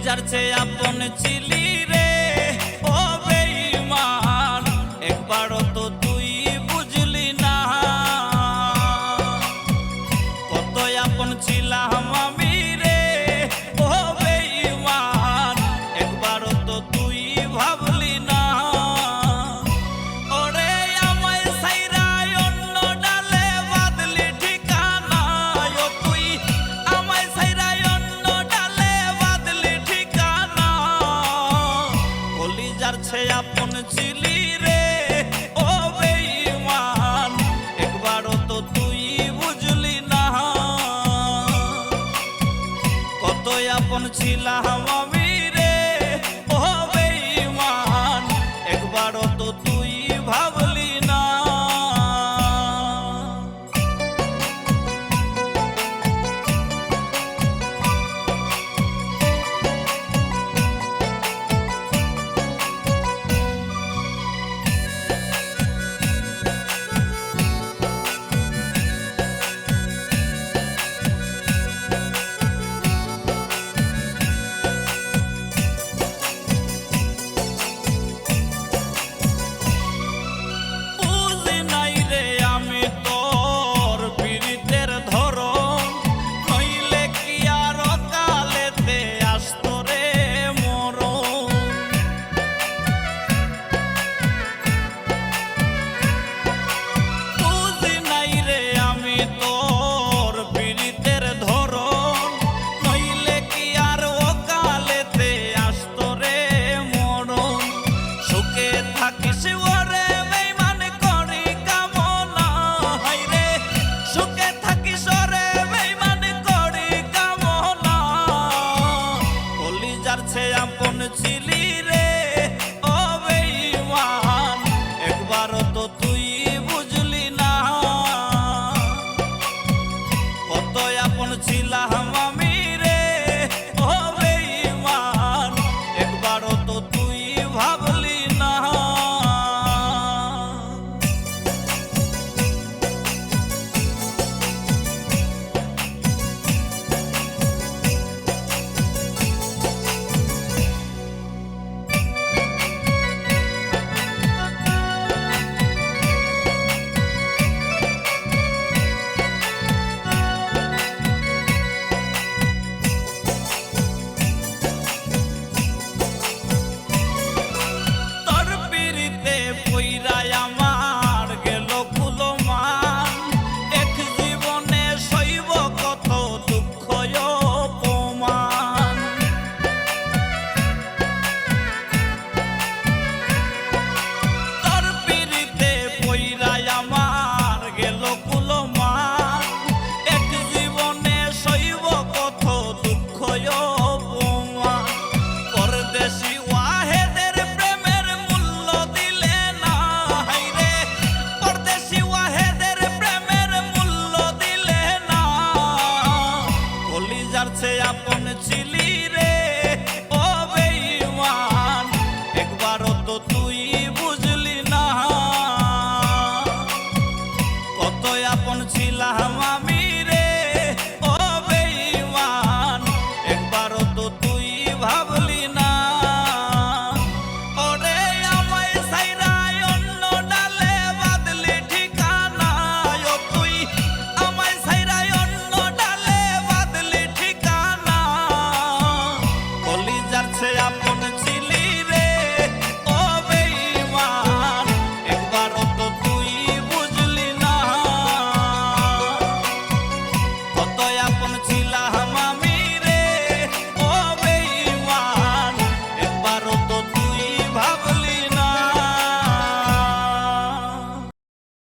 যার চেয়ে আপন ছিলি রে ও বেঈমান, একবারও তো তুই বুঝলি না কত আপন ছিলাম আমি রে ও বেঈমান, একবারও তো তুই ভাবলি না। ওরে আমায় ছাইরা অন্য ডালে বাঁধলি ঠিকানা, ও তুই আমায় ছাইরা অন্য ডালে বাঁধলি ঠিকানা। কলিজার চেয়ে আপন ছিলি রে ও বেঈমান, একবারও তো তুই বুঝলি না কত আপন ছিলাম আমি রে ও বেঈমান, একবারও তো তুই ভাবলি না। বুঝি নাই রে আমি তোর পীড়িতের ধরন, নইলে কি আর কালেতে আসতো রে মরণ। বুঝি নাই রে আমি তোর পীড়িতের ধরন, নইলে কি আর কালেতে আসতো রে মরণ। সুখে থাকিস ওরে বেঈমান করি কামনা, হায়রে সুখে থাকিস ওরে বেঈমান করি কামনা। কলিজার চেয়ে আপন ছিলি রে ও বেঈমান, একবারও তো তুই বুঝলি না কত আপন ছিলাম আমি রে ও বেঈমান, একবারও তো তুই ভাবলি না। তোর পিরিতে পইরাই আমার গেল কুলমান, এক জীবনে সইব কত দুঃখ অপমান। তোর পিরিতে পইরাই আমার গেল কুলমান, এক জীবনে সইব কত দুঃখ অপমান। পরদেশি ওয়াহেদের প্রেমের মূল্য দিলে না, হায়রে পরদেশি ওয়াহেদের প্রেমের মূল্য দিলে না। কলিজার চেয়ে আপন ছিলি রে ও বেঈমান, একবারও তো তুই বুঝলি না কত আপন ছিলাম আমি রে ও বেঈমান, একবারও তো তুই ভাবলি না। ওরে আমায় ছাইরা অন্য ডালে বাঁধলি ঠিকানা, ও তুই আমায় ছাইরা অন্য ডালে বাঁধলি ঠিকানা। কলিজার চেয়ে আপন ছিলি রে ও বেঈমান, একবারও তো তুই বুঝলি না কত আপন ছিলাম